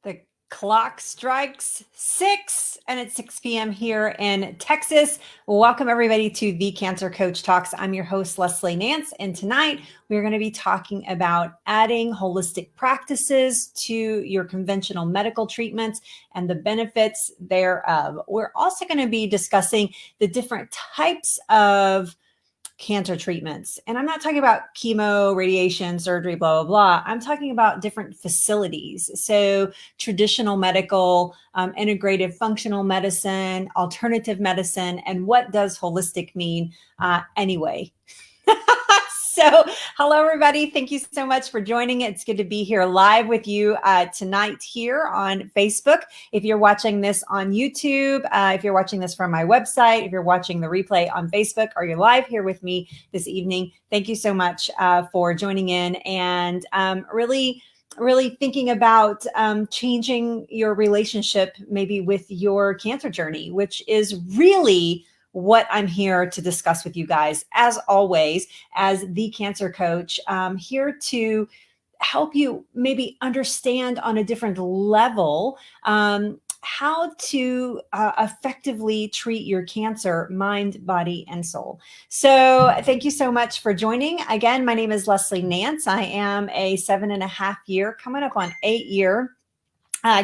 The clock strikes 6 and it's 6 p.m. here in Texas. Welcome everybody to the Cancer Coach Talks. I'm your host, Leslie Nance, and tonight we're going to be talking about adding holistic practices to your conventional medical treatments and the benefits thereof. We're also going to be discussing the different types of cancer treatments. And I'm not talking about chemo, radiation, surgery, blah, blah, blah. I'm talking about different facilities. So traditional medical, integrative functional medicine, alternative medicine, and what does holistic mean anyway? So, hello, everybody. Thank you so much for joining. It's good to be here live with you tonight here on Facebook. If you're watching this on YouTube, if you're watching this from my website, if you're watching the replay on Facebook, or you're live here with me this evening, thank you so much for joining in and really thinking about changing your relationship maybe with your cancer journey, which is really what I'm here to discuss with you guys, as always, as the cancer coach, here to help you maybe understand on a different level how to effectively treat your cancer, mind, body, and soul. So thank you so much for joining. Again, my name is Leslie Nance. I am a 7.5 year, coming up on 8 year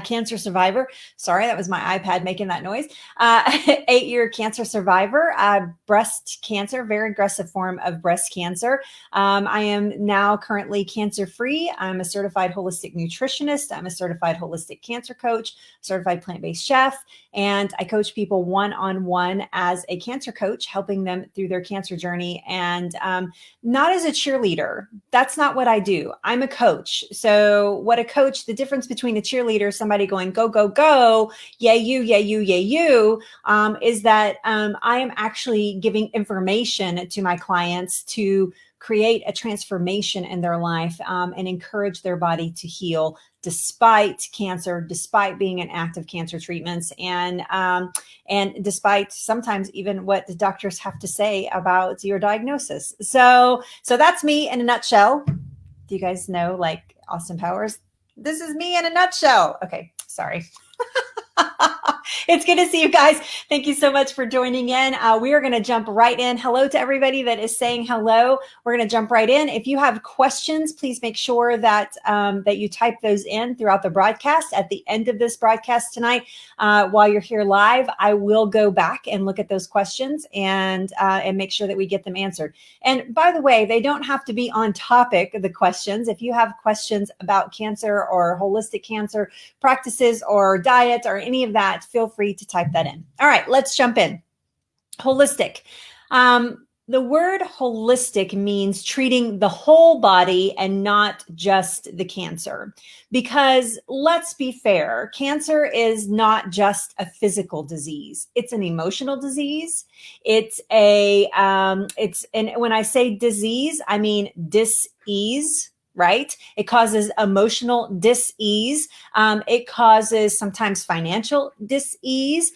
cancer survivor. Sorry, that was my iPad making that noise. 8 year cancer survivor, breast cancer, very aggressive form of breast cancer. I am now currently cancer free. I'm a certified holistic nutritionist. I'm a certified holistic cancer coach, certified plant-based chef, and I coach people one-on-one as a cancer coach, helping them through their cancer journey, and not as a cheerleader. That's not what I do. I'm a coach. So what a coach, the difference between a cheerleader, somebody going, go, go, go, yay, you, yay, you, yay, you, is that I am actually giving information to my clients to create a transformation in their life and encourage their body to heal despite cancer, despite being in active cancer treatments, and despite sometimes even what the doctors have to say about your diagnosis. So that's me in a nutshell. Do you guys know, like Austin Powers? This is me in a nutshell. Okay, sorry. It's good to see you guys. Thank you so much for joining in. We are going to jump right in. Hello to everybody that is saying hello. We're going to jump right in. If you have questions, please make sure that that you type those in throughout the broadcast. At the end of this broadcast tonight, while you're here live, I will go back and look at those questions and make sure that we get them answered. And by the way, they don't have to be on topic, the questions. If you have questions about cancer or holistic cancer practices or diet or any of that, feel free to type that in. All right, let's jump in. Holistic. The word holistic means treating the whole body and not just the cancer. Because let's be fair, cancer is not just a physical disease. It's an emotional disease. And when I say disease, I mean dis-ease. Right? It causes emotional dis-ease. It causes sometimes financial dis-ease.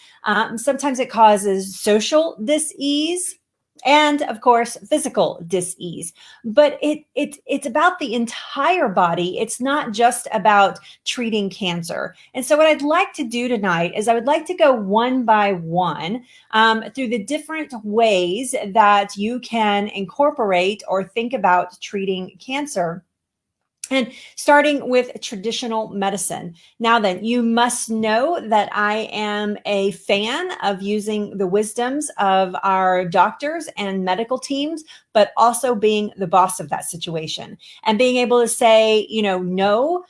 Sometimes it causes social dis-ease. And of course, physical dis-ease. But it's about the entire body. It's not just about treating cancer. And so what I'd like to do tonight is I would like to go one by one through the different ways that you can incorporate or think about treating cancer. And starting with traditional medicine. Now then, you must know that I am a fan of using the wisdoms of our doctors and medical teams, but also being the boss of that situation and being able to say, no,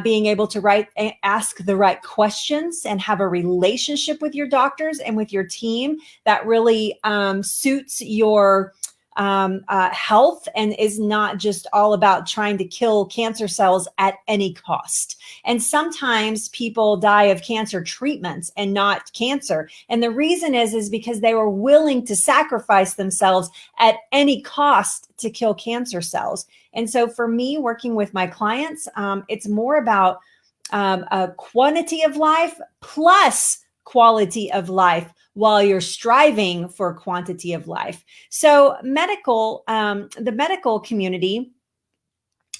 being able to ask the right questions and have a relationship with your doctors and with your team that really suits your health and is not just all about trying to kill cancer cells at any cost. And sometimes people die of cancer treatments and not cancer. And the reason is because they were willing to sacrifice themselves at any cost to kill cancer cells. And so for me, working with my clients, it's more about a quantity of life plus quality of life while you're striving for quantity of life. So the medical community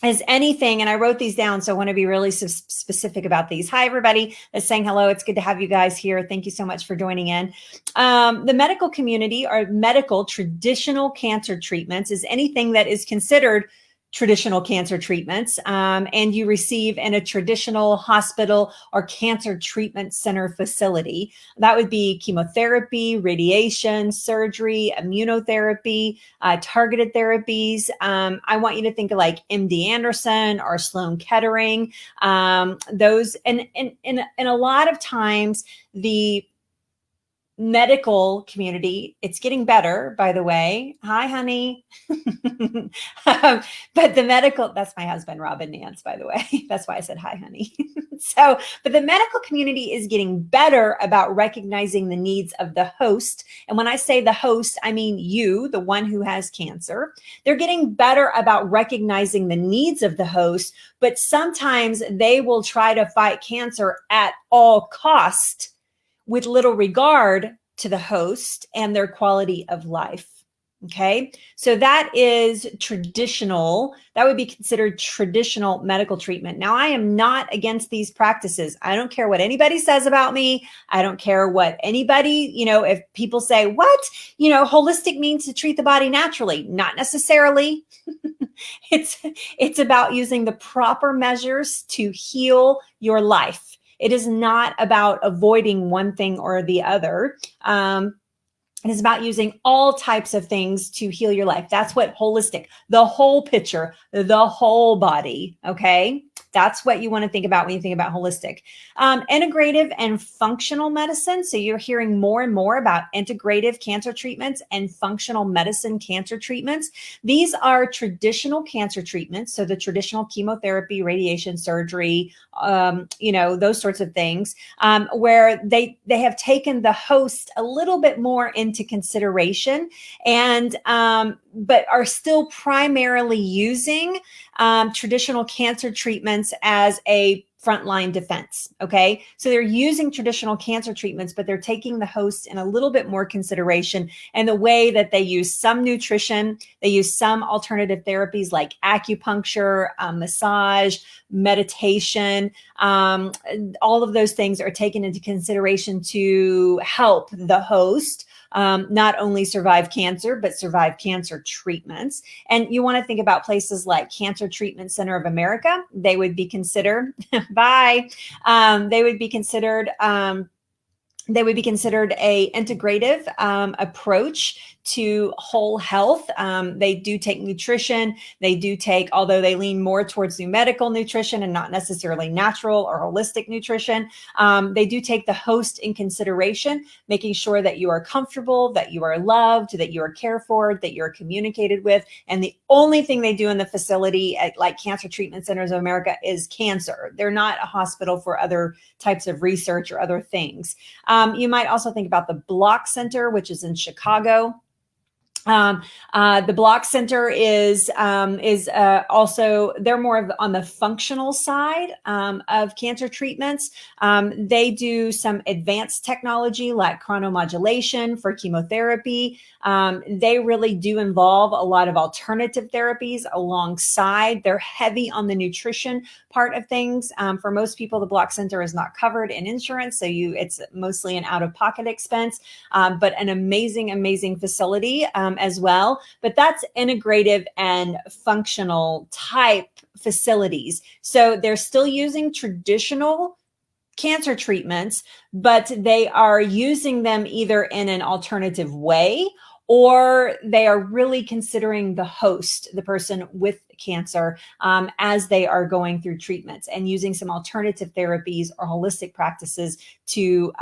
is anything, and I wrote these down, so I want to be really specific about these. Hi, everybody that's saying hello. It's good to have you guys here. Thank you so much for joining in. The medical community or medical traditional cancer treatments is anything that is considered traditional cancer treatments, and you receive in a traditional hospital or cancer treatment center facility. That would be chemotherapy, radiation, surgery, immunotherapy, targeted therapies. I want you to think of like MD Anderson or Sloan Kettering. Those, and a lot of times the medical community, it's getting better, by the way. Hi, honey. But the medical, that's my husband, Robin Nance, by the way. That's why I said hi, honey. But the medical community is getting better about recognizing the needs of the host. And when I say the host, I mean you, the one who has cancer. They're getting better about recognizing the needs of the host, but sometimes they will try to fight cancer at all cost, with little regard to the host and their quality of life. Okay. So that is traditional. That would be considered traditional medical treatment. Now, I am not against these practices. I don't care what anybody says about me. I don't care what anybody, if people say, what, holistic means to treat the body naturally. Not necessarily. It's about using the proper measures to heal your life. It is not about avoiding one thing or the other. It is about using all types of things to heal your life. That's what holistic, the whole picture, the whole body. Okay. That's what you want to think about when you think about holistic. Integrative and functional medicine. So you're hearing more and more about integrative cancer treatments and functional medicine cancer treatments. These are traditional cancer treatments. So the traditional chemotherapy, radiation, surgery, those sorts of things, where they have taken the host a little bit more into consideration, and but are still primarily using traditional cancer treatments as a frontline defense. Okay. So they're using traditional cancer treatments, but they're taking the host in a little bit more consideration, and the way that they use some nutrition, they use some alternative therapies like acupuncture, massage, meditation. All of those things are taken into consideration to help the host not only survive cancer, but survive cancer treatments. And you want to think about places like Cancer Treatment Center of America. They would be considered, they would be considered a integrative approach to whole health. They do take nutrition. They do take, although they lean more towards the medical nutrition and not necessarily natural or holistic nutrition, they do take the host in consideration, making sure that you are comfortable, that you are loved, that you are cared for, that you're communicated with. And the only thing they do in the facility at like Cancer Treatment Centers of America is cancer. They're not a hospital for other types of research or other things. You might also think about the Block Center, which is in Chicago. The Block Center is also, they're more on the functional side of cancer treatments. They do some advanced technology like chronomodulation for chemotherapy. They really do involve a lot of alternative therapies alongside. They're heavy on the nutrition part of things. For most people, the Block Center is not covered in insurance, so it's mostly an out-of-pocket expense, but an amazing facility as well. But that's integrative and functional type facilities. So they're still using traditional cancer treatments, but they are using them either in an alternative way, or they are really considering the host, the person with cancer, as they are going through treatments, and using some alternative therapies or holistic practices to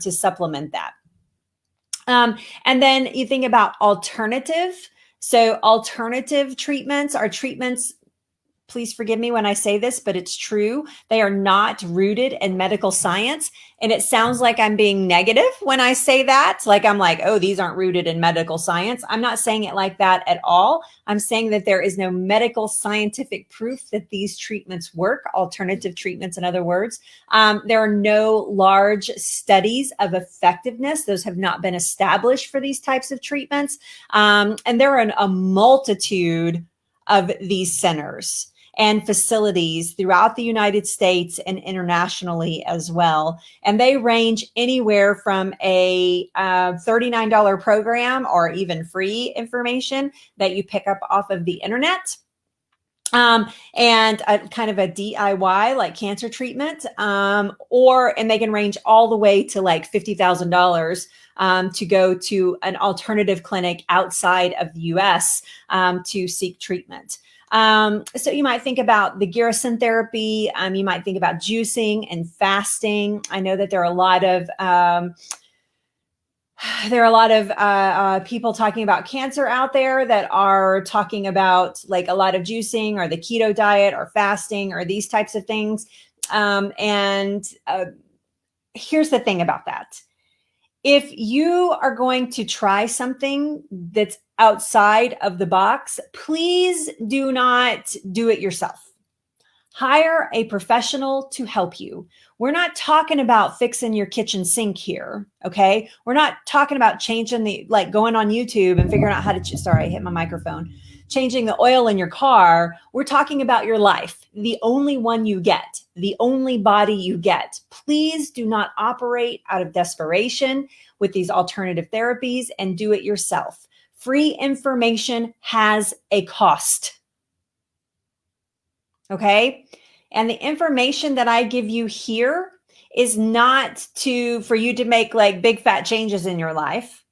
supplement that. And then you think about alternative. So alternative treatments are treatments, please forgive me when I say this, but it's true. They are not rooted in medical science. And it sounds like I'm being negative when I say that. Like I'm like, oh, these aren't rooted in medical science. I'm not saying it like that at all. I'm saying that there is no medical scientific proof that these treatments work, alternative treatments, in other words. There are no large studies of effectiveness. Those have not been established for these types of treatments. And there are a multitude of these centers. and facilities throughout the United States and internationally as well. And they range anywhere from a $39 program or even free information that you pick up off of the internet, and a kind of a DIY like cancer treatment, and they can range all the way to like $50,000 to go to an alternative clinic outside of the US to seek treatment. So you might think about the Garrison therapy. You might think about juicing and fasting. I know that there are a lot of people talking about cancer out there that are talking about like a lot of juicing or the keto diet or fasting or these types of things. Here's the thing about that. If you are going to try something that's outside of the box, please do not do it yourself. Hire a professional to help you. We're not talking about fixing your kitchen sink here, okay? We're not talking about changing like going on YouTube and figuring out how to, sorry, I hit my microphone, changing the oil in your car. We're talking about your life, the only one you get, the only body you get. Please do not operate out of desperation with these alternative therapies and do it yourself. Free information has a cost. Okay. And the information that I give you here is not for you to make like big fat changes in your life,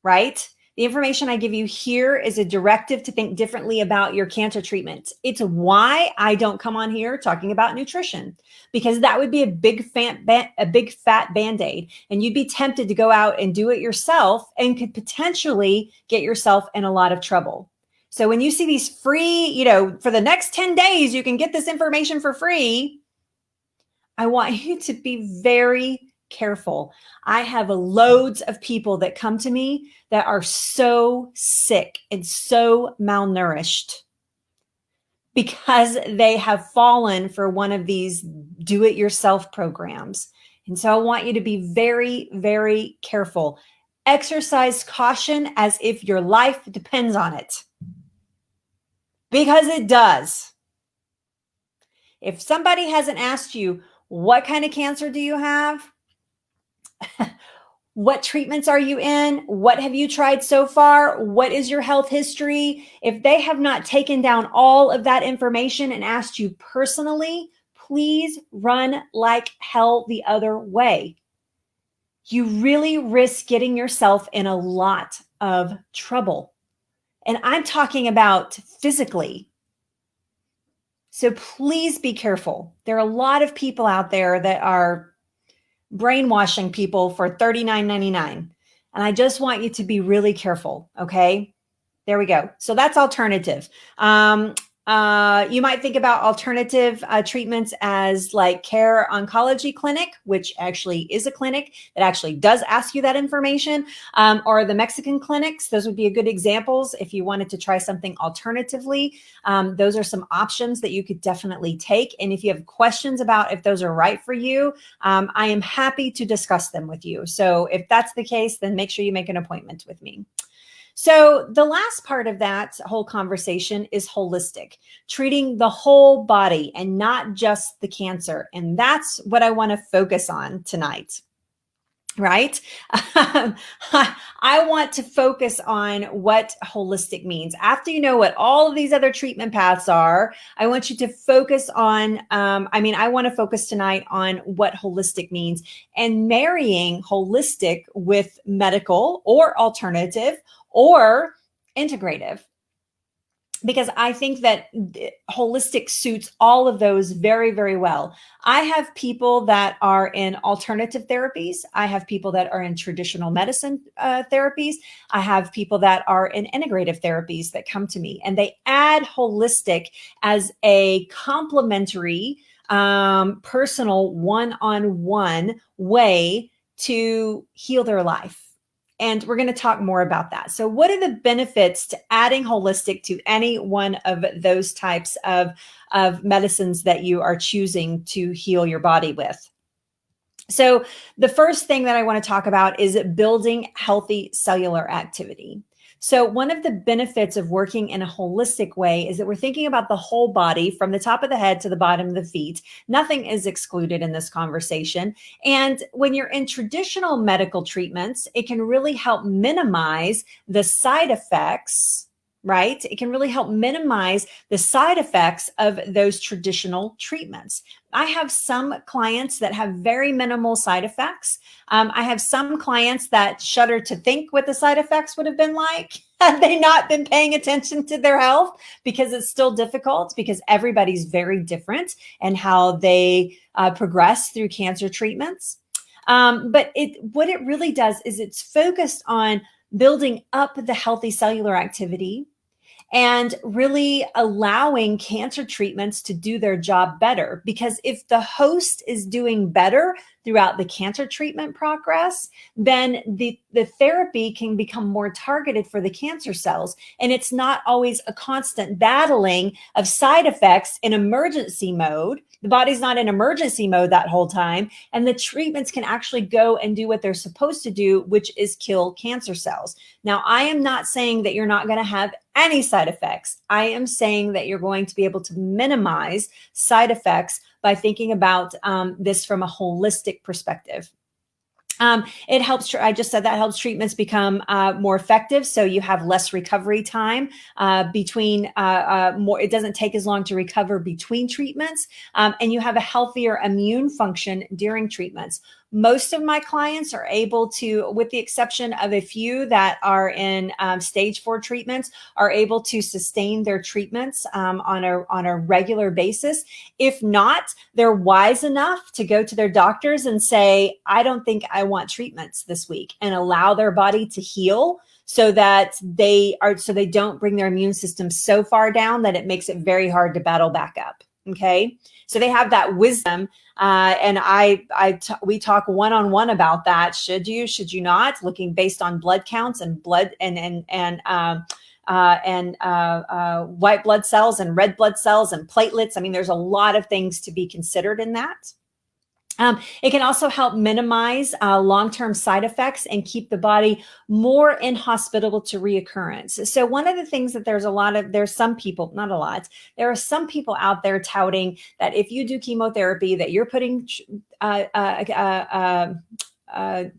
right? The information I give you here is a directive to think differently about your cancer treatment. It's why I don't come on here talking about nutrition, because that would be a big fat Band-Aid, and you'd be tempted to go out and do it yourself and could potentially get yourself in a lot of trouble. So when you see these free, for the next 10 days, you can get this information for free. I want you to be very careful. I have loads of people that come to me that are so sick and so malnourished because they have fallen for one of these do-it-yourself programs. And so I want you to be very, very careful. Exercise caution as if your life depends on it. Because it does. If somebody hasn't asked you, what kind of cancer do you have? What treatments are you in? What have you tried so far? What is your health history? If they have not taken down all of that information and asked you personally, please run like hell the other way. You really risk getting yourself in a lot of trouble. And I'm talking about physically. So please be careful. There are a lot of people out there that are brainwashing people for $39.99. And I just want you to be really careful. Okay. There we go. So that's alternative. You might think about alternative treatments as like Care Oncology Clinic, which actually is a clinic that actually does ask you that information, or the Mexican clinics. Those would be a good examples if you wanted to try something alternatively. Those are some options that you could definitely take. And if you have questions about if those are right for you, I am happy to discuss them with you. So if that's the case, then make sure you make an appointment with me. So the last part of that whole conversation is holistic, treating the whole body and not just the cancer. And that's what I want to focus on tonight, right? I want to focus on what holistic means. After you know what all of these other treatment paths are, I want you to focus on, I want to focus tonight on what holistic means and marrying holistic with medical or alternative or integrative, because I think that holistic suits all of those very, very well. I have people that are in alternative therapies. I have people that are in traditional medicine therapies. I have people that are in integrative therapies that come to me, and they add holistic as a complementary, personal, one-on-one way to heal their life. And we're going to talk more about that. So what are the benefits to adding holistic to any one of those types of medicines that you are choosing to heal your body with? So the first thing that I want to talk about is building healthy cellular activity. So one of the benefits of working in a holistic way is that we're thinking about the whole body from the top of the head to the bottom of the feet. Nothing is excluded in this conversation. And when you're in traditional medical treatments, it can really help minimize the side effects, right? It can really help minimize the side effects of those traditional treatments. I have some clients that have very minimal side effects. I have some clients that shudder to think what the side effects would have been like had they not been paying attention to their health, because it's still difficult, because everybody's very different and how they progress through cancer treatments. But what it really does is it's focused on building up the healthy cellular activity and really allowing cancer treatments to do their job better. Because if the host is doing better throughout the cancer treatment progress, then the therapy can become more targeted for the cancer cells. And it's not always a constant battling of side effects in emergency mode. The body's not in emergency mode that whole time. And the treatments can actually go and do what they're supposed to do, which is kill cancer cells. Now, I am not saying that you're not going to have any side effects. I am saying that you're going to be able to minimize side effects by thinking about this from a holistic perspective. It helps, I just said that helps treatments become more effective. So you have less recovery time between more, it doesn't take as long to recover between treatments. And you have a healthier immune function during treatments. Most of my clients are able to, with the exception of a few that are in stage 4 treatments, are able to sustain their treatments on a regular basis. If not, they're wise enough to go to their doctors and say, I don't think I want treatments this week, and allow their body to heal so that they don't bring their immune system so far down that it makes it very hard to battle back up. Okay. So they have that wisdom. And we talk one-on-one about that. Should you not, looking based on blood counts and blood and white blood cells and red blood cells and platelets. I mean, there's a lot of things to be considered in that. It can also help minimize long-term side effects and keep the body more inhospitable to reoccurrence. So one of the things that there's some people, not a lot, there are some people out there touting that if you do chemotherapy, that you're putting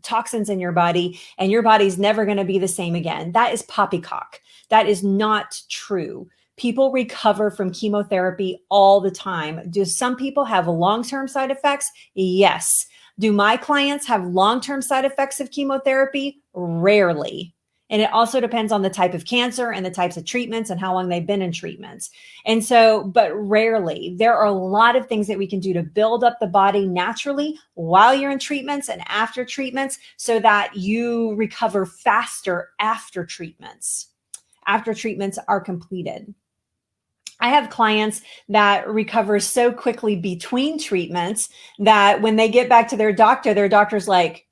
toxins in your body and your body's never going to be the same again. That is poppycock. That is not true. People recover from chemotherapy all the time. Do some people have long-term side effects? Yes. Do my clients have long-term side effects of chemotherapy? Rarely. And it also depends on the type of cancer and the types of treatments and how long they've been in treatments. And so, but rarely. There are a lot of things that we can do to build up the body naturally while you're in treatments and after treatments so that you recover faster after treatments are completed. I have clients that recover so quickly between treatments that when they get back to their doctor's like,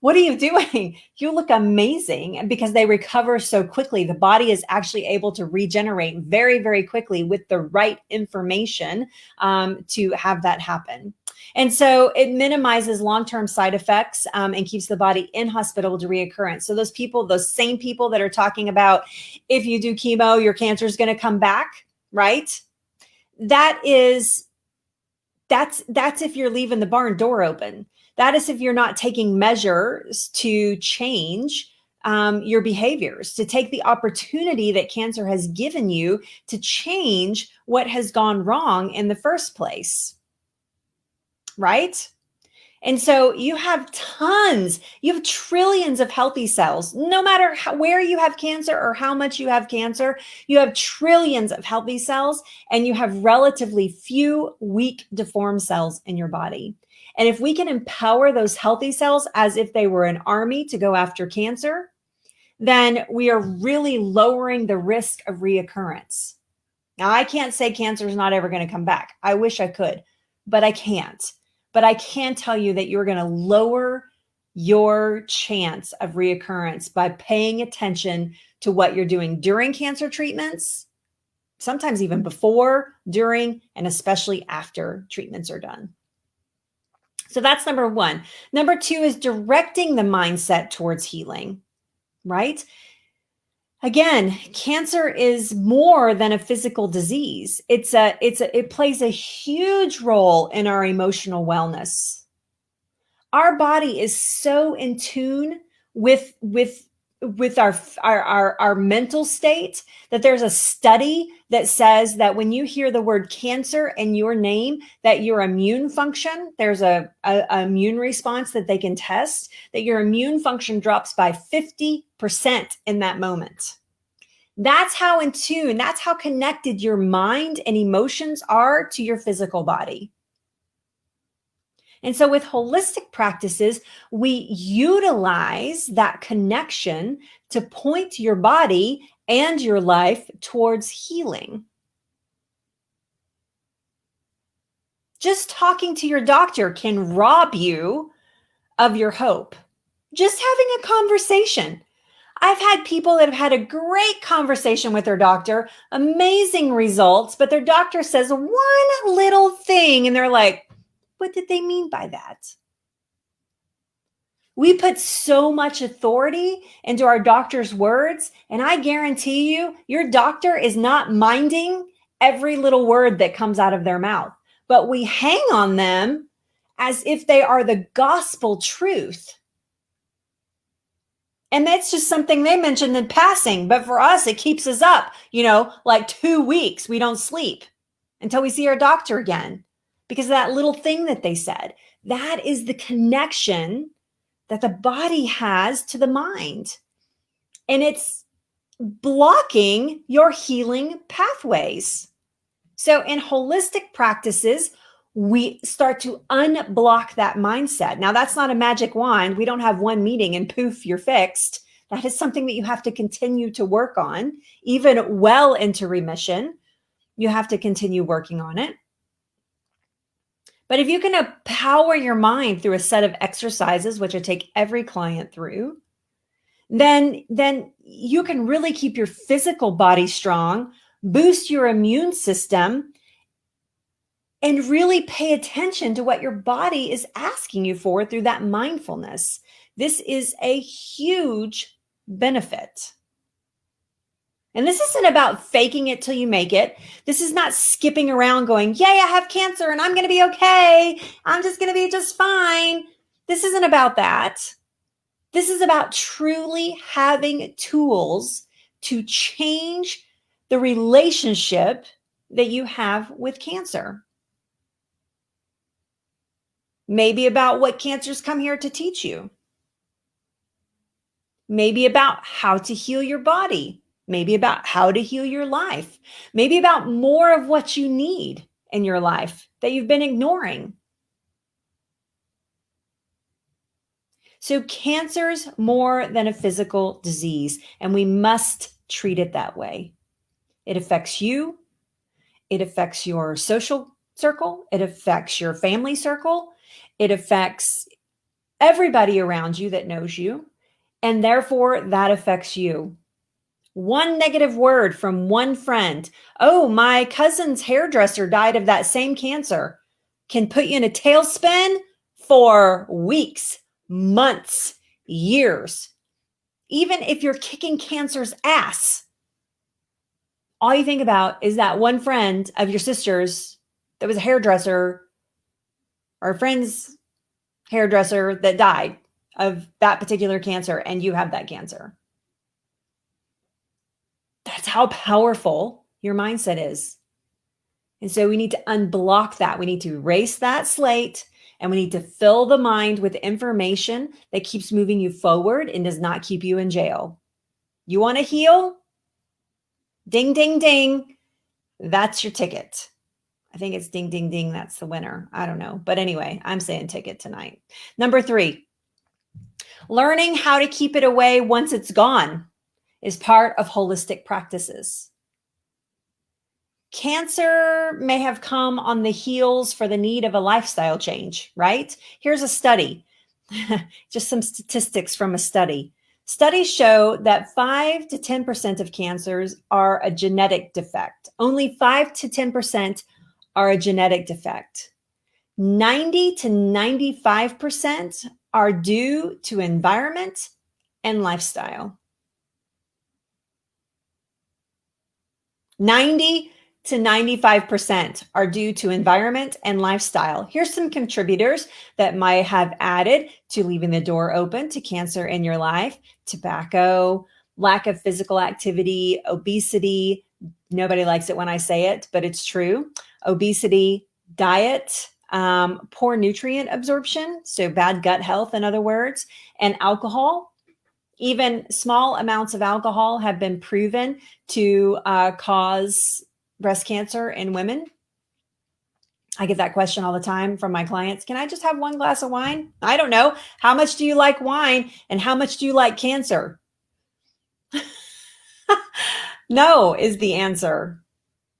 what are you doing? You look amazing, because they recover so quickly. The body is actually able to regenerate very, very quickly with the right information to have that happen. And so it minimizes long-term side effects and keeps the body inhospitable to reoccurrence. So those same people that are talking about, if you do chemo, your cancer is going to come back, right? That's if you're leaving the barn door open. That is if you're not taking measures to change your behaviors, to take the opportunity that cancer has given you to change what has gone wrong in the first place. Right? And so you have trillions of healthy cells. No matter where you have cancer or how much you have cancer, you have trillions of healthy cells, and you have relatively few weak, deformed cells in your body. And if we can empower those healthy cells as if they were an army to go after cancer, then we are really lowering the risk of reoccurrence. Now, I can't say cancer is not ever going to come back. I wish I could, but I can't. But I can tell you that you're going to lower your chance of reoccurrence by paying attention to what you're doing during cancer treatments, sometimes even before, during, and especially after treatments are done. So that's number one. Number two is directing the mindset towards healing, right? Again, cancer is more than a physical disease. It plays a huge role in our emotional wellness. Our body is so in tune with our mental state that there's a study that says that when you hear the word cancer in your name, that your immune function, there's a immune response that they can test, that your immune function drops by 50% in that moment. That's how in tune, that's how connected your mind and emotions are to your physical body. And so with holistic practices, we utilize that connection to point your body and your life towards healing. Just talking to your doctor can rob you of your hope. Just having a conversation. I've had people that have had a great conversation with their doctor, amazing results, but their doctor says one little thing and they're like, what did they mean by that? We put so much authority into our doctor's words, and I guarantee you, your doctor is not minding every little word that comes out of their mouth, but we hang on them as if they are the gospel truth. And that's just something they mentioned in passing. But for us, it keeps us up, like 2 weeks. We don't sleep until we see our doctor again because of that little thing that they said. That is the connection that the body has to the mind. And it's blocking your healing pathways. So in holistic practices, we start to unblock that mindset. Now, that's not a magic wand. We don't have one meeting and poof, you're fixed. That is something that you have to continue to work on, even well into remission. You have to continue working on it. But if you can empower your mind through a set of exercises, which I take every client through, then you can really keep your physical body strong, boost your immune system, and really pay attention to what your body is asking you for through that mindfulness. This is a huge benefit. And this isn't about faking it till you make it. This is not skipping around going, yay, I have cancer and I'm going to be okay. I'm just going to be just fine. This isn't about that. This is about truly having tools to change the relationship that you have with cancer. Maybe about what cancers come here to teach you. Maybe about how to heal your body. Maybe about how to heal your life. Maybe about more of what you need in your life that you've been ignoring. So cancer's more than a physical disease, and we must treat it that way. It affects you. It affects your social circle. It affects your family circle. It affects everybody around you that knows you, and therefore that affects you. One negative word from one friend, oh, my cousin's hairdresser died of that same cancer, can put you in a tailspin for weeks, months, years. Even if you're kicking cancer's ass, all you think about is that one friend of your sister's that was a hairdresser or a friend's hairdresser that died of that particular cancer, and you have that cancer. That's how powerful your mindset is. And so we need to unblock that. We need to erase that slate, and we need to fill the mind with information that keeps moving you forward and does not keep you in jail. You want to heal? Ding, ding, ding. That's your ticket. I think it's ding, ding, ding. That's the winner. I don't know. But anyway, I'm saying ticket tonight. Number 3, learning how to keep it away once it's gone is part of holistic practices. Cancer may have come on the heels for the need of a lifestyle change, right? Here's a study, just some statistics from a study. Studies show that 5 to 10% of cancers are a genetic defect. Only 5 to 10% are a genetic defect. 90 to 95% are due to environment and lifestyle. 90 to 95% are due to environment and lifestyle. Here's some contributors that might have added to leaving the door open to cancer in your life: tobacco, lack of physical activity, obesity. Nobody likes it when I say it, but it's true. Obesity, diet, poor nutrient absorption, so bad gut health, in other words, and alcohol. Even small amounts of alcohol have been proven to cause breast cancer in women. I get that question all the time from my clients. Can I just have one glass of wine? I don't know. How much do you like wine and how much do you like cancer? No is the answer.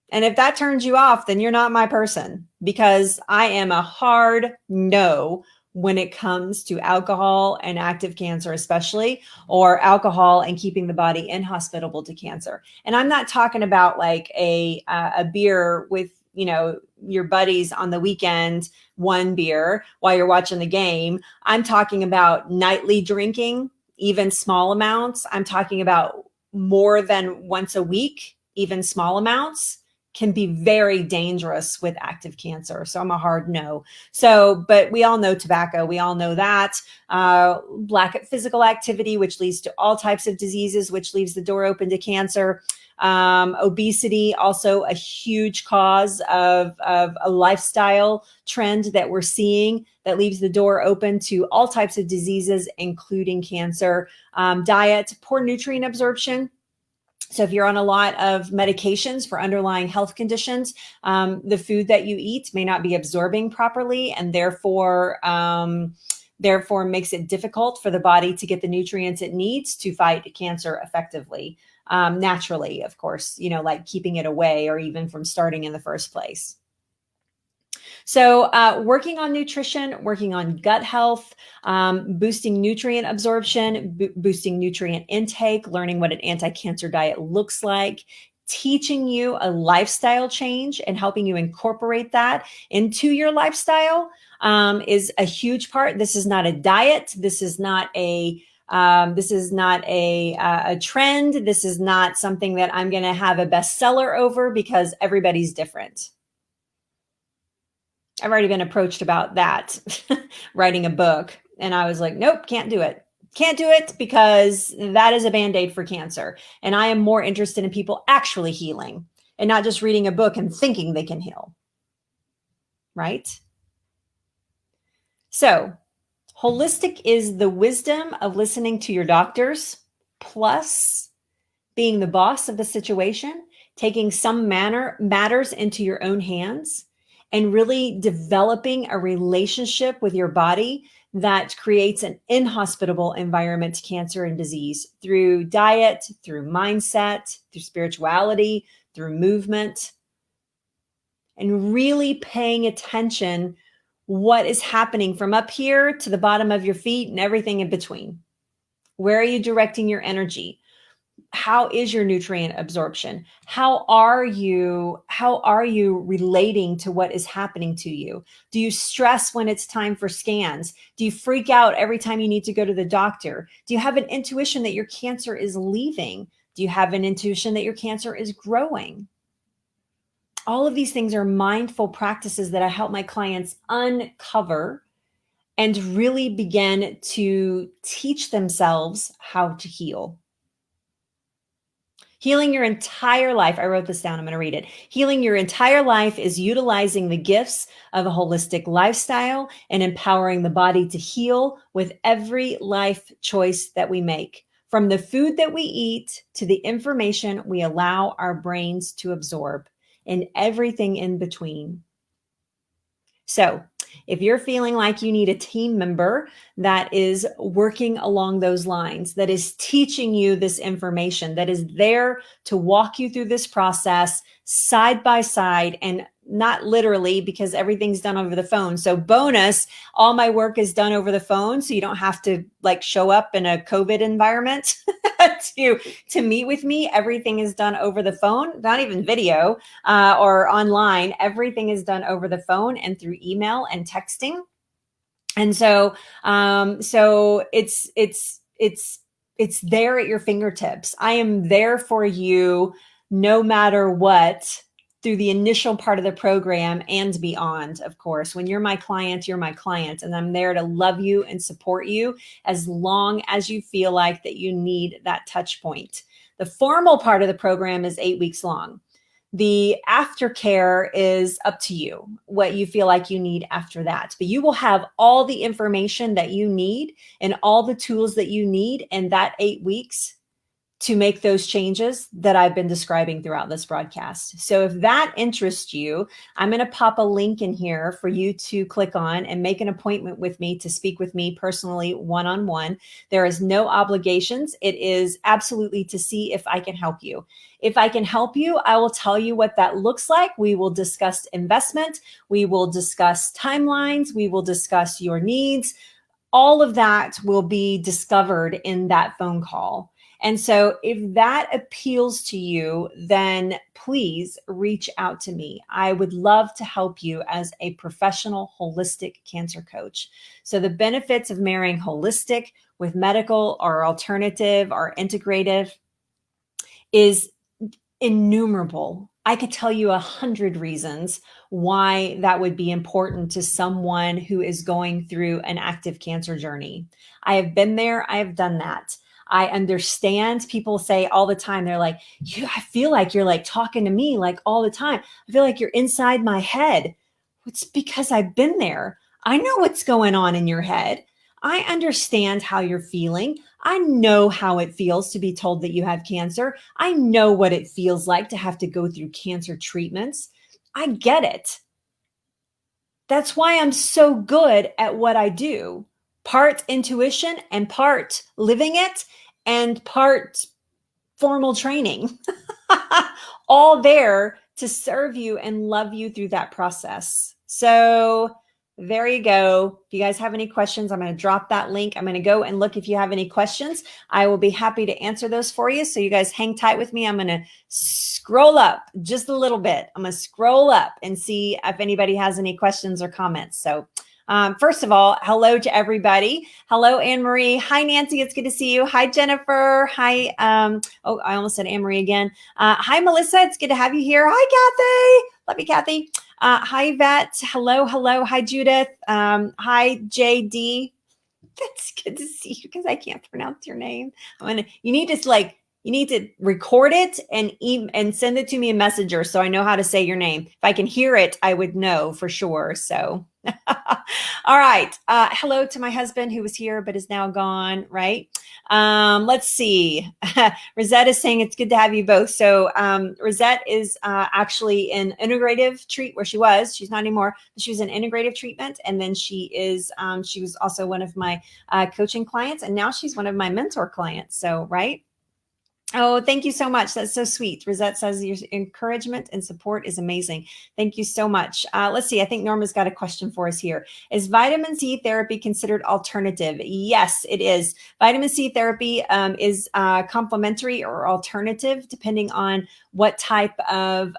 And if that turns you off, then you're not my person, because I am a hard no when it comes to alcohol and active cancer, especially, or alcohol and keeping the body inhospitable to cancer. And I'm not talking about like a beer with, your buddies on the weekend, one beer while you're watching the game. I'm talking about nightly drinking, even small amounts. I'm talking about more than once a week, even small amounts, can be very dangerous with active cancer. So I'm a hard no. So, but we all know tobacco. We all know that. Lack of physical activity, which leads to all types of diseases, which leaves the door open to cancer. Obesity, also a huge cause of a lifestyle trend that we're seeing that leaves the door open to all types of diseases, including cancer. Diet, poor nutrient absorption. So if you're on a lot of medications for underlying health conditions, the food that you eat may not be absorbing properly, and therefore makes it difficult for the body to get the nutrients it needs to fight cancer effectively. Naturally, of course, like keeping it away or even from starting in the first place. So working on nutrition, working on gut health, boosting nutrient absorption, boosting nutrient intake, learning what an anti-cancer diet looks like, teaching you a lifestyle change and helping you incorporate that into your lifestyle is a huge part. This is not a diet. This is not a trend. This is not something that I'm going to have a bestseller over, because everybody's different. I've already been approached about that, writing a book. And I was like, nope, can't do it. Can't do it, because that is a Band-Aid for cancer. And I am more interested in people actually healing and not just reading a book and thinking they can heal. Right? So, holistic is the wisdom of listening to your doctors, plus being the boss of the situation, taking some matters into your own hands, and really developing a relationship with your body that creates an inhospitable environment to cancer and disease through diet, through mindset, through spirituality, through movement, and really paying attention what is happening from up here to the bottom of your feet and everything in between. Where are you directing your energy? How is your nutrient absorption? How are you relating to what is happening to you? Do you stress when it's time for scans? Do you freak out every time you need to go to the doctor? Do you have an intuition that your cancer is leaving? Do you have an intuition that your cancer is growing? All of these things are mindful practices that I help my clients uncover and really begin to teach themselves how to heal. Healing your entire life. I wrote this down. I'm going to read it. Healing your entire life is utilizing the gifts of a holistic lifestyle and empowering the body to heal with every life choice that we make. From the food that we eat to the information we allow our brains to absorb, and everything in between. So, if you're feeling like you need a team member that is working along those lines, that is teaching you this information, that is there to walk you through this process side by side, and not literally, because everything's done over the phone. So bonus, all my work is done over the phone. So you don't have to like show up in a COVID environment to meet with me. Everything is done over the phone, not even video or online. Everything is done over the phone and through email and texting. And so, it's there at your fingertips. I am there for you no matter what, through the initial part of the program and beyond. Of course, when you're my client, and I'm there to love you and support you as long as you feel like that you need that touch point. The formal part of the program is 8 weeks long. The aftercare is up to you, what you feel like you need after that. But you will have all the information that you need and all the tools that you need in that 8 weeks to make those changes that I've been describing throughout this broadcast. So if that interests you, I'm going to pop a link in here for you to click on and make an appointment with me to speak with me personally, one-on-one. There is no obligations. It is absolutely to see if I can help you. If I can help you, I will tell you what that looks like. We will discuss investment. We will discuss timelines. We will discuss your needs. All of that will be discovered in that phone call. And so if that appeals to you, then please reach out to me. I would love to help you as a professional holistic cancer coach. So the benefits of marrying holistic with medical or alternative or integrative is innumerable. I could tell you 100 reasons why that would be important to someone who is going through an active cancer journey. I have been there. I have done that. I understand. People say all the time, they're like, I feel like you're like talking to me like all the time. I feel like you're inside my head. It's because I've been there. I know what's going on in your head. I understand how you're feeling. I know how it feels to be told that you have cancer. I know what it feels like to have to go through cancer treatments. I get it. That's why I'm so good at what I do. Part intuition and part living it and part formal training. All there to serve you and love you through that process. So there you go. If you guys have any questions, I'm going to drop that link. I'm going to go and look if you have any questions. I will be happy to answer those for you. So you guys hang tight with me. I'm going to scroll up just a little bit. I'm going to scroll up and see if anybody has any questions or comments. So first of all, hello to everybody. Hello, Anne-Marie. Hi, Nancy. It's good to see you. Hi, Jennifer. Hi. Oh, I almost said Anne-Marie again. Hi, Melissa. It's good to have you here. Hi, Kathy. Love you, Kathy. Hi, Yvette. Hello. Hi, Judith. Hi, JD. It's good to see you because I can't pronounce your name. You need to record it and send it to me in Messenger so I know how to say your name. If I can hear it, I would know for sure. So, all right. Hello to my husband who was here but is now gone. Right. Let's see. Rosette is saying it's good to have you both. So Rosette is actually in integrative treat where she was. She's not anymore. She was in integrative treatment, and then she was also one of my coaching clients, and now she's one of my mentor clients. So right. Oh, thank you so much. That's so sweet. Rosette says your encouragement and support is amazing. Thank you so much. Let's see. I think Norma's got a question for us here. Is vitamin C therapy considered alternative? Yes, it is. Vitamin C therapy is complementary or alternative, depending on what type of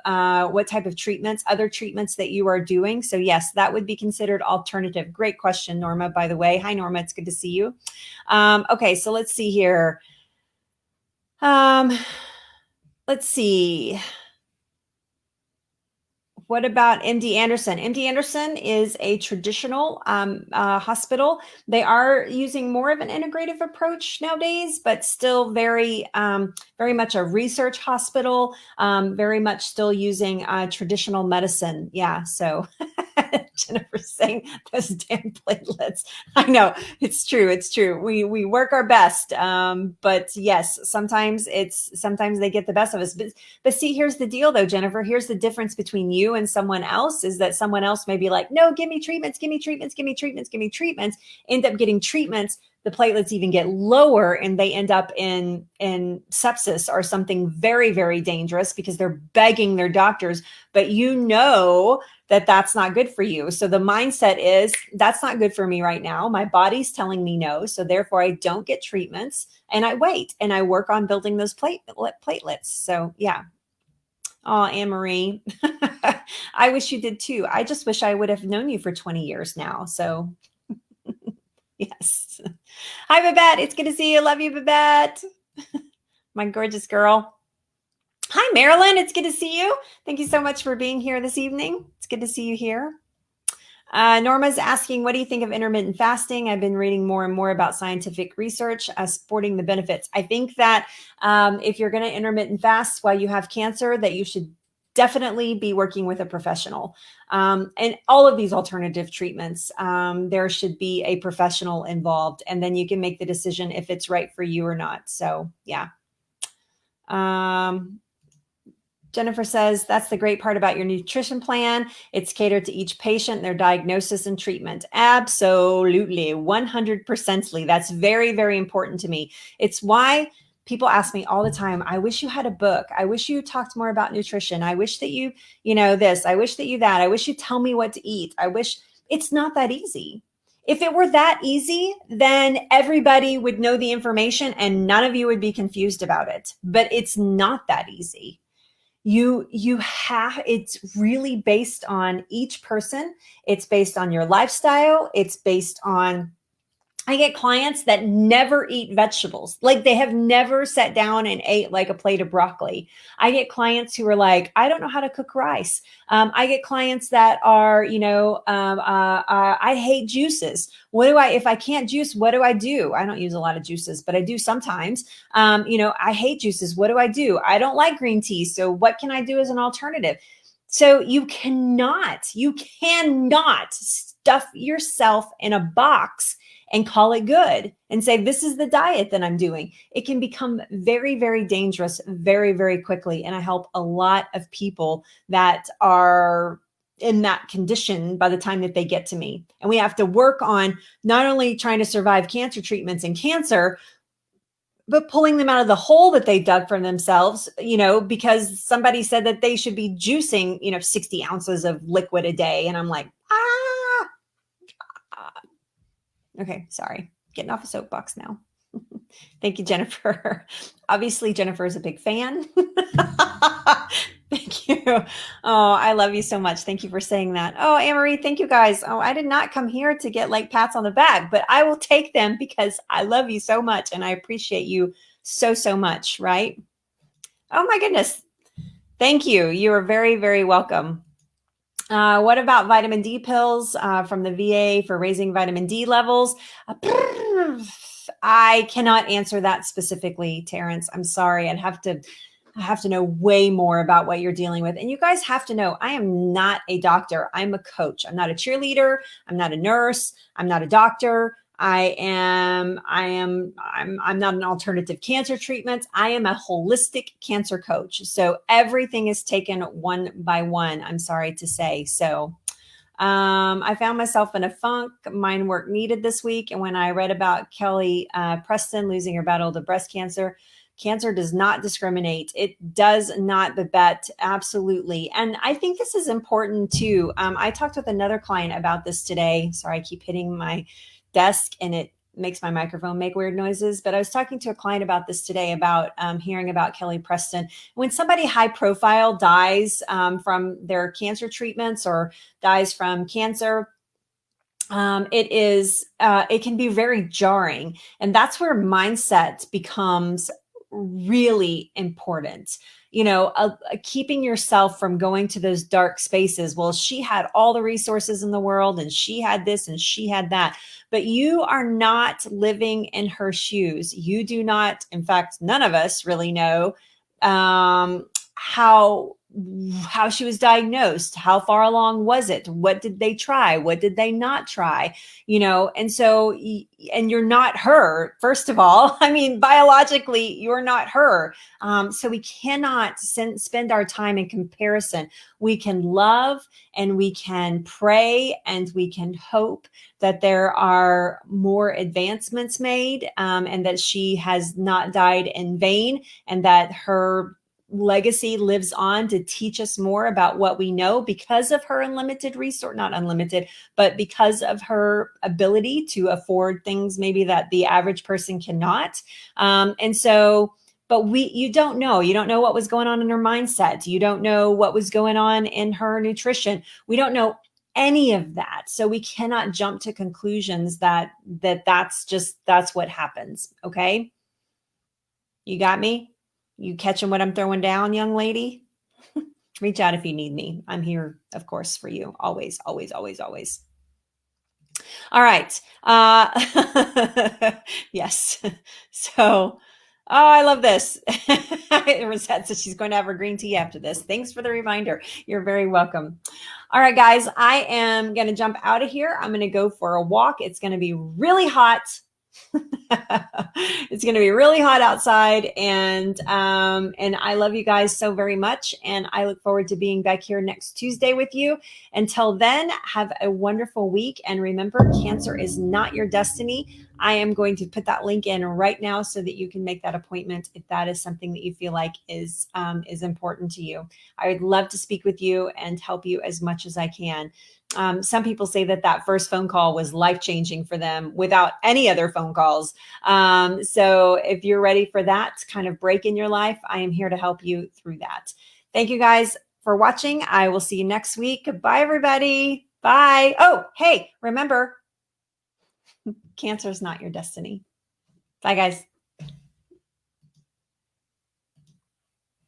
treatments, other treatments that you are doing. So yes, that would be considered alternative. Great question, Norma, by the way. Hi, Norma. It's good to see you. Okay, so let's see here. Let's see. What about MD Anderson? MD Anderson is a traditional hospital. They are using more of an integrative approach nowadays, but still very much a research hospital, very much still using traditional medicine. Yeah, so Jennifer's saying those damn platelets. I know, it's true. It's true. We work our best, but yes, sometimes they get the best of us. But see, here's the deal, though, Jennifer. Here's the difference between you and someone else is that someone else may be like, no, give me treatments, end up getting treatments. The platelets even get lower and they end up in sepsis or something very, very dangerous because they're begging their doctors. But you know that that's not good for you. So the mindset is that's not good for me right now. My body's telling me no. So therefore I don't get treatments and I wait and I work on building those platelets. So yeah. Oh, Anne-Marie, I wish you did too. I just wish I would have known you for 20 years now. So yes. Hi, Babette. It's good to see you. Love you, Babette. My gorgeous girl. Hi, Marilyn. It's good to see you. Thank you so much for being here this evening. It's good to see you here. Norma's asking, what do you think of intermittent fasting? I've been reading more and more about scientific research supporting the benefits. I think that if you're going to intermittent fast while you have cancer, that you should definitely be working with a professional. And all of these alternative treatments, there should be a professional involved, and then you can make the decision if it's right for you or not. So, yeah. Jennifer says, that's the great part about your nutrition plan. It's catered to each patient, their diagnosis and treatment. Absolutely. 100%. That's very, very important to me. It's why people ask me all the time, I wish you had a book. I wish you talked more about nutrition. I wish that you this. I wish that you that. I wish you tell me what to eat. I wish. It's not that easy. If it were that easy, then everybody would know the information and none of you would be confused about it. But it's not that easy. It's really based on each person. It's based on your lifestyle. It's based on, I get clients that never eat vegetables. Like they have never sat down and ate like a plate of broccoli. I get clients who are like, I don't know how to cook rice. I get clients that are, I hate juices. If I can't juice, what do I do? I don't use a lot of juices, but I do sometimes. I hate juices. What do I do? I don't like green tea. So what can I do as an alternative? So you cannot stuff yourself in a box and call it good and say, this is the diet that I'm doing. It can become very, very dangerous very, very quickly. And I help a lot of people that are in that condition by the time that they get to me. And we have to work on not only trying to survive cancer treatments and cancer, but pulling them out of the hole that they dug for themselves, because somebody said that they should be juicing, 60 ounces of liquid a day. And I'm like, okay, sorry. Getting off a soapbox now. Thank you, Jennifer. Obviously, Jennifer is a big fan. Thank you. Oh, I love you so much. Thank you for saying that. Oh, Anne-Marie, thank you guys. Oh, I did not come here to get like pats on the back, but I will take them because I love you so much and I appreciate you so, so much, right? Oh my goodness. Thank you. You are very, very welcome. What about vitamin D pills from the VA for raising vitamin D levels? I cannot answer that specifically, Terrence. I'm sorry. I have to know way more about what you're dealing with. And you guys have to know, I am not a doctor. I'm a coach. I'm not a cheerleader. I'm not a nurse. I'm not a doctor. I'm not an alternative cancer treatment. I am a holistic cancer coach. So everything is taken one by one, I'm sorry to say. So I found myself in a funk. Mind work needed this week. And when I read about Kelly Preston losing her battle to breast cancer, cancer does not discriminate. It does not, Babette, absolutely. And I think this is important too. I talked with another client about this today. Sorry, I keep hitting my desk and it makes my microphone make weird noises. But I was talking to a client about this today, about hearing about Kelly Preston. When somebody high profile dies from their cancer treatments or dies from cancer, it can be very jarring. And that's where mindset becomes really important. Keeping yourself from going to those dark spaces. Well, she had all the resources in the world and she had this and she had that, but you are not living in her shoes. You do not, in fact, none of us really know how she was diagnosed. How far along was it? What did they try? What did they not try? And so, and you're not her, first of all. I mean, biologically, you're not her. So we cannot spend our time in comparison. We can love and we can pray and we can hope that there are more advancements made, and that she has not died in vain, and that her legacy lives on to teach us more about what we know because of her unlimited resource, not unlimited, but because of her ability to afford things maybe that the average person cannot. But you don't know what was going on in her mindset. You don't know what was going on in her nutrition. We don't know any of that. So we cannot jump to conclusions that's what happens. Okay. You got me? You catching what I'm throwing down, young lady? Reach out if you need me. I'm here, of course, for you. Always, always, always, always. All right. Yes. So, oh, I love this. Rosette says she's going to have her green tea after this. Thanks for the reminder. You're very welcome. All right, guys, I am going to jump out of here. I'm going to go for a walk. It's going to be really hot. It's going to be really hot outside, and I love you guys so very much, and I look forward to being back here next Tuesday with you. Until then, have a wonderful week, and remember, cancer is not your destiny. I am going to put that link in right now so that you can make that appointment if that is something that you feel like is important to you. I would love to speak with you and help you as much as I can. Some people say that first phone call was life-changing for them without any other phone calls. So if you're ready for that kind of break in your life, I am here to help you through that. Thank you guys for watching. I will see you next week. Bye, everybody. Bye. Oh, hey, remember, cancer is not your destiny. Bye, guys.